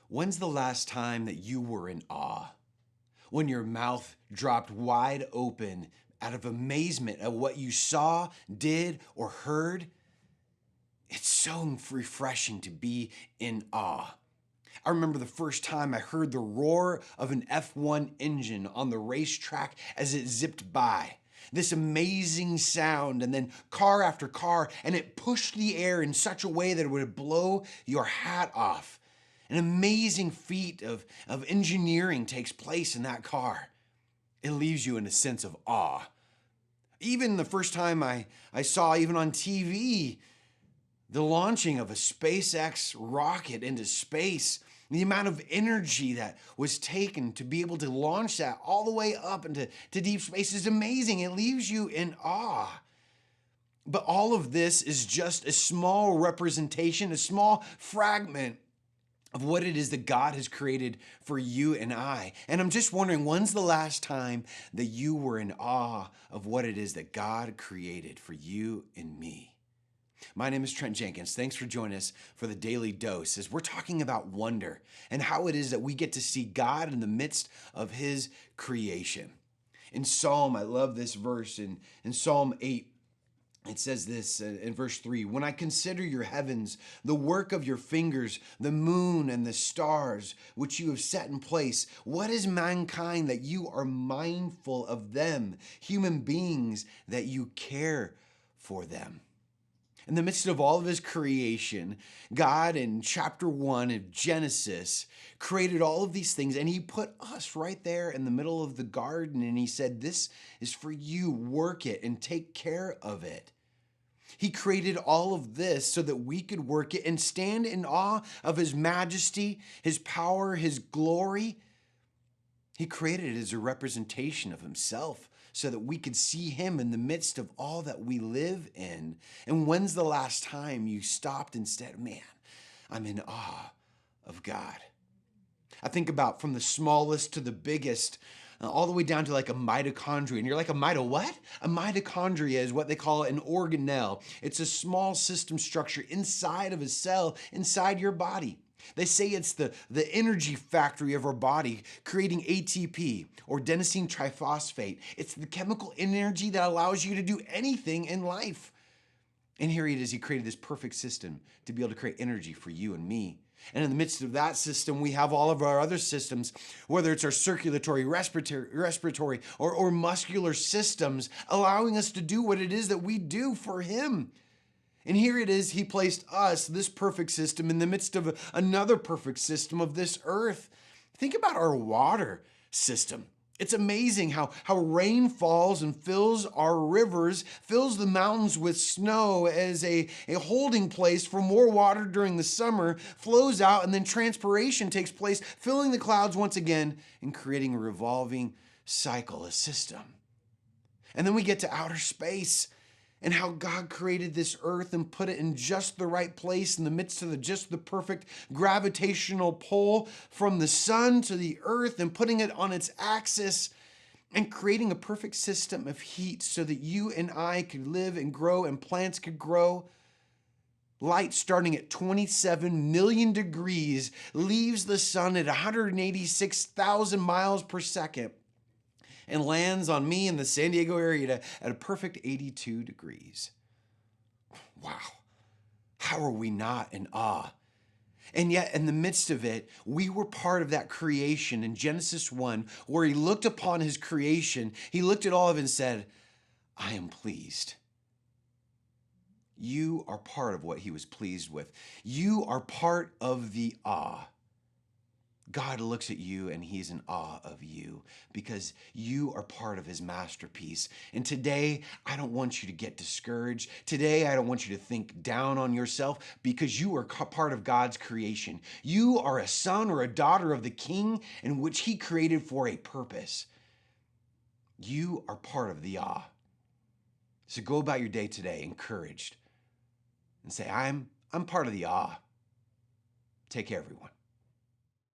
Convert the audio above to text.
When's the last time that you were in awe? When your mouth dropped wide open out of amazement at what you saw, did, or heard? It's so refreshing to be in awe. I remember the first time I heard the roar of an F1 engine on the racetrack as it zipped by. This amazing sound, and then car after car, and it pushed the air in such a way that it would blow your hat off. An amazing feat of engineering takes place in that car. It leaves you in a sense of awe. Even the first time I saw, even on TV, the launching of a SpaceX rocket into space, the amount of energy that was taken to be able to launch that all the way up into deep space is amazing. It leaves you in awe. But all of this is just a small representation, a small fragment of what it is that God has created for you and I. And I'm just wondering, when's the last time that you were in awe of what it is that God created for you and me? My name is Trent Jenkins. Thanks for joining us for the Daily Dose as we're talking about wonder and how it is that we get to see God in the midst of His creation. In Psalm, I love this verse in Psalm 8. It says this in verse 3, "When I consider your heavens, the work of your fingers, the moon and the stars, which you have set in place, what is mankind that you are mindful of them, human beings that you care for them?" In the midst of all of His creation, God in chapter 1 of Genesis created all of these things, and He put us right there in the middle of the garden, and He said, "This is for you, work it and take care of it." He created all of this so that we could work it and stand in awe of His majesty, His power, His glory. He created it as a representation of Himself so that we could see Him in the midst of all that we live in. And when's the last time you stopped and said, "Man, I'm in awe of God"? I think about from the smallest to the biggest, all the way down to like a mitochondria. And you're like, a what? A mitochondria is what they call an organelle. It's a small system structure inside of a cell, inside your body. They say it's the energy factory of our body, creating ATP or adenosine triphosphate. It's the chemical energy that allows you to do anything in life. And here it is, He created this perfect system to be able to create energy for you and me. And in the midst of that system, we have all of our other systems, whether it's our circulatory, respiratory, or muscular systems, allowing us to do what it is that we do for Him. And here it is, He placed us, this perfect system, in the midst of another perfect system of this earth. Think about our water system. It's amazing how rain falls and fills our rivers, fills the mountains with snow as a holding place for more water during the summer, flows out, and then transpiration takes place, filling the clouds once again and creating a revolving cycle, a system. And then we get to outer space and how God created this earth and put it in just the right place in the midst of just the perfect gravitational pull from the sun to the earth and putting it on its axis and creating a perfect system of heat so that you and I could live and grow and plants could grow. Light starting at 27 million degrees leaves the sun at 186,000 miles per second and lands on me in the San Diego area at a perfect 82 degrees. Wow. How are we not in awe? And yet, in the midst of it, we were part of that creation in Genesis 1, where He looked upon His creation. He looked at all of it and said, "I am pleased." You are part of what He was pleased with. You are part of the awe. God looks at you and He's in awe of you because you are part of His masterpiece. And today, I don't want you to get discouraged. Today, I don't want you to think down on yourself because you are part of God's creation. You are a son or a daughter of the King in which He created for a purpose. You are part of the awe. So go about your day today encouraged and say, I'm part of the awe. Take care, everyone.